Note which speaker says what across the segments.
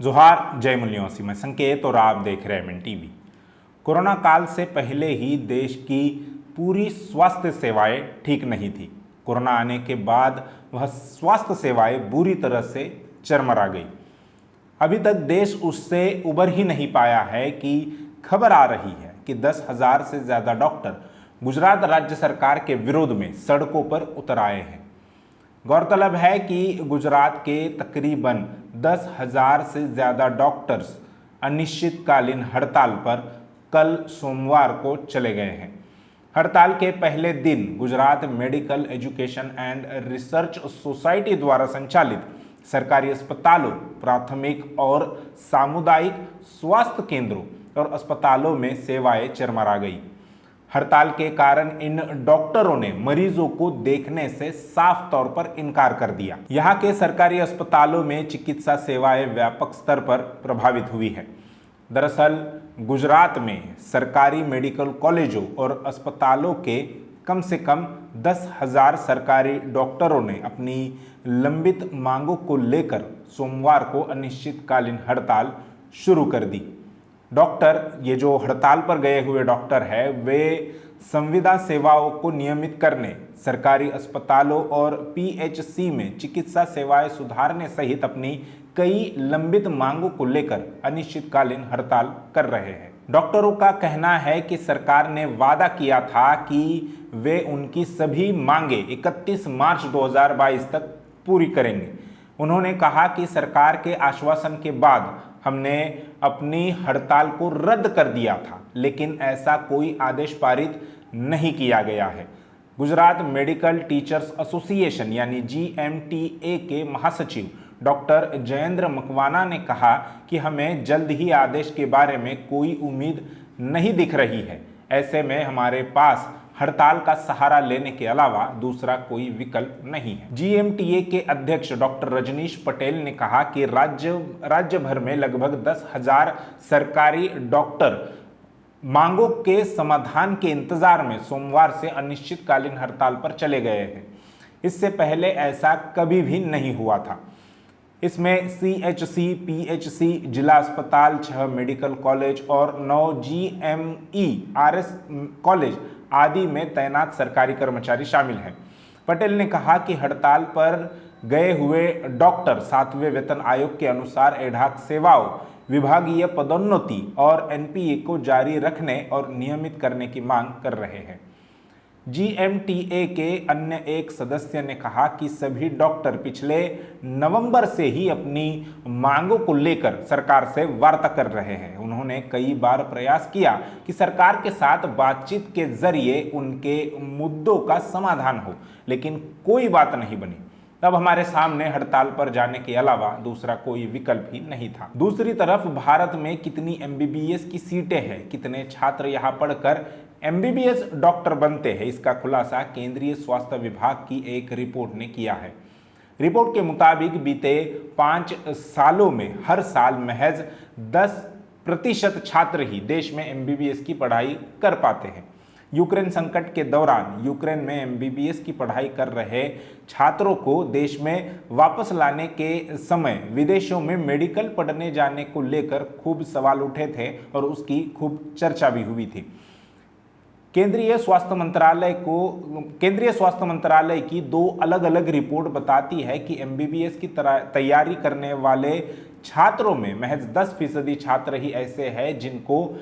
Speaker 1: जोहार, जय मूल्यों मैं संकेत और आप देख रहे हैं एमएन टीवी। कोरोना काल से पहले ही देश की पूरी स्वास्थ्य सेवाएं ठीक नहीं थी। कोरोना आने के बाद वह स्वास्थ्य सेवाएं बुरी तरह से चरमरा गई। अभी तक देश उससे उबर ही नहीं पाया है कि खबर आ रही है कि 10,000 से ज़्यादा डॉक्टर गुजरात राज्य सरकार के विरोध में सड़कों पर उतर आए हैं। गौरतलब है कि गुजरात के तकरीबन 10,000 से ज़्यादा डॉक्टर्स अनिश्चितकालीन हड़ताल पर कल सोमवार को चले गए हैं। हड़ताल के पहले दिन Gujarat medical education and research society द्वारा संचालित सरकारी अस्पतालों, प्राथमिक और सामुदायिक स्वास्थ्य केंद्रों और अस्पतालों में सेवाएं चरमरा गई। हड़ताल के कारण इन डॉक्टरों ने मरीजों को देखने से साफ तौर पर इनकार कर दिया। यहाँ के सरकारी अस्पतालों में चिकित्सा सेवाएं व्यापक स्तर पर प्रभावित हुई है। दरअसल गुजरात में सरकारी मेडिकल कॉलेजों और अस्पतालों के कम से कम 10,000 सरकारी डॉक्टरों ने अपनी लंबित मांगों को लेकर सोमवार को अनिश्चितकालीन हड़ताल शुरू कर दी। डॉक्टर, ये जो हड़ताल पर गए हुए डॉक्टर है, वे संविदा सेवाओं को नियमित करने, सरकारी अस्पतालों और पीएचसी में चिकित्सा सेवाएं सुधारने सहित अपनी कई लंबित मांगों को लेकर अनिश्चितकालीन हड़ताल कर रहे हैं। डॉक्टरों का कहना है कि सरकार ने वादा किया था कि वे उनकी सभी मांगे 31 मार्च 2022 तक पूरी करेंगे। उन्होंने कहा कि सरकार के आश्वासन के बाद हमने अपनी हड़ताल को रद्द कर दिया था, लेकिन ऐसा कोई आदेश पारित नहीं किया गया है। गुजरात मेडिकल टीचर्स एसोसिएशन यानी GMTA के महासचिव डॉक्टर जयेंद्र मकवाना ने कहा कि हमें जल्द ही आदेश के बारे में कोई उम्मीद नहीं दिख रही है। ऐसे में हमारे पास हड़ताल का सहारा लेने के अलावा दूसरा कोई विकल्प नहीं है। GMTA के अध्यक्ष डॉक्टर रजनीश पटेल ने कहा कि राज्य भर में लगभग 10,000 सरकारी डॉक्टर मांगों के समाधान के इंतजार में सोमवार से अनिश्चितकालीन हड़ताल पर चले गए हैं। इससे पहले ऐसा कभी भी नहीं हुआ था। इसमें CHC, PHC, जिला अस्पताल, 6 मेडिकल कॉलेज और 9 GMERS कॉलेज आदि में तैनात सरकारी कर्मचारी शामिल हैं। पटेल ने कहा कि हड़ताल पर गए हुए डॉक्टर 7वें वेतन आयोग के अनुसार एडहॉक सेवाओं, विभागीय पदोन्नति और NPA को जारी रखने और नियमित करने की मांग कर रहे हैं। GMTA के अन्य एक सदस्य ने कहा कि सभी डॉक्टर पिछले नवंबर से ही अपनी मांगों को लेकर सरकार से वार्ता कर रहे हैं। उन्होंने कई बार प्रयास किया कि सरकार के साथ बातचीत के जरिए उनके मुद्दों का समाधान हो, लेकिन कोई बात नहीं बनी। तब हमारे सामने हड़ताल पर जाने के अलावा दूसरा कोई विकल्प ही नहीं था। दूसरी तरफ भारत में कितनी MBBS की सीटें हैं, कितने छात्र यहाँ पढ़कर MBBS डॉक्टर बनते हैं, इसका खुलासा केंद्रीय स्वास्थ्य विभाग की एक रिपोर्ट ने किया है। रिपोर्ट के मुताबिक बीते 5 सालों में हर साल महज 10% छात्र ही देश में MBBS की पढ़ाई कर पाते हैं। यूक्रेन संकट के दौरान यूक्रेन में MBBS की पढ़ाई कर रहे छात्रों को देश में वापस लाने के समय विदेशों में मेडिकल पढ़ने जाने को लेकर खूब सवाल उठे थे और उसकी खूब चर्चा भी हुई थी। केंद्रीय स्वास्थ्य मंत्रालय की 2 अलग अलग रिपोर्ट बताती है कि MBBS की तैयारी करने वाले छात्रों में महज 10% छात्र ही ऐसे हैं जिनको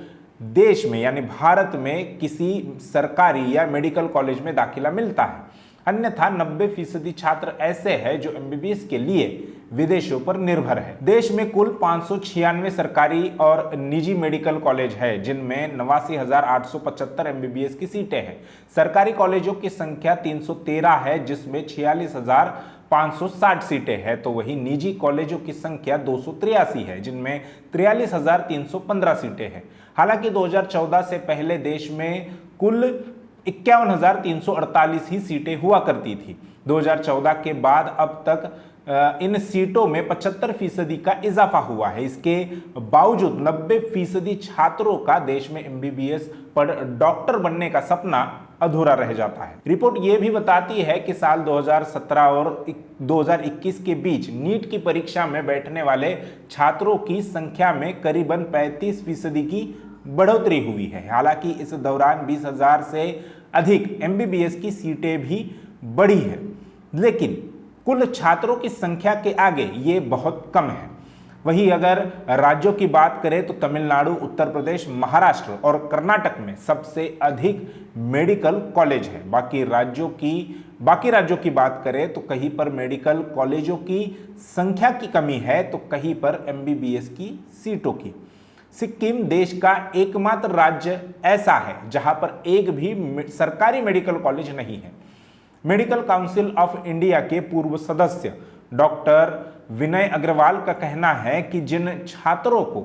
Speaker 1: देश में यानी भारत में किसी सरकारी या मेडिकल कॉलेज में दाखिला मिलता है। अन्यथा 90% छात्र ऐसे हैं जो MBBS के लिए विदेशों पर निर्भर है। देश में कुल 596 सरकारी और निजी मेडिकल कॉलेज है, जिनमें 89,875 MBBS की सीटें हैं। सरकारी कॉलेजों की संख्या 313 है, जिसमें 46,560 सीटें हैं, तो वही निजी कॉलेजों की संख्या 283 है, जिनमें 43,315 सीटें हैं। हालांकि 2014 से पहले देश में कुल 51,348 ही सीटें हुआ करती थी। 2014 के बाद अब तक इन सीटों में 75% का इजाफा हुआ है। इसके बावजूद 90% छात्रों का देश में MBBS पढ़ डॉक्टर बनने का सपना अधूरा रह जाता है। रिपोर्ट ये भी बताती है कि साल 2017 और 2021 के बीच नीट की परीक्षा में बैठने वाले छात्रों की संख्या में करीबन 35% की बढ़ोतरी हुई है। हालांकि इस दौरान 20,000 से अधिक एमबीबीएस की सीटें भी बढ़ी है, लेकिन कुल छात्रों की संख्या के आगे ये बहुत कम है। वहीं अगर राज्यों की बात करें तो तमिलनाडु, उत्तर प्रदेश, महाराष्ट्र और कर्नाटक में सबसे अधिक मेडिकल कॉलेज है। बाकी राज्यों की बात करें तो कहीं पर मेडिकल कॉलेजों की संख्या की कमी है तो कहीं पर एमबीबीएस की सीटों की। सिक्किम देश का एकमात्र राज्य ऐसा है जहां पर एक भी सरकारी मेडिकल कॉलेज नहीं है। मेडिकल काउंसिल ऑफ इंडिया के पूर्व सदस्य डॉक्टर विनय अग्रवाल का कहना है कि जिन छात्रों को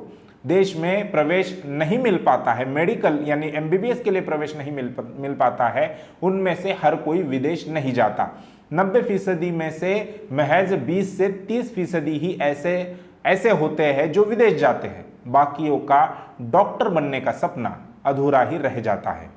Speaker 1: देश में प्रवेश नहीं मिल पाता है, मेडिकल यानी एमबीबीएस के लिए प्रवेश नहीं मिल पाता है, उनमें से हर कोई विदेश नहीं जाता। 90% में से महज 20 से 30% ही ऐसे होते हैं जो विदेश जाते हैं। बाकियों का डॉक्टर बनने का सपना अधूरा ही रह जाता है।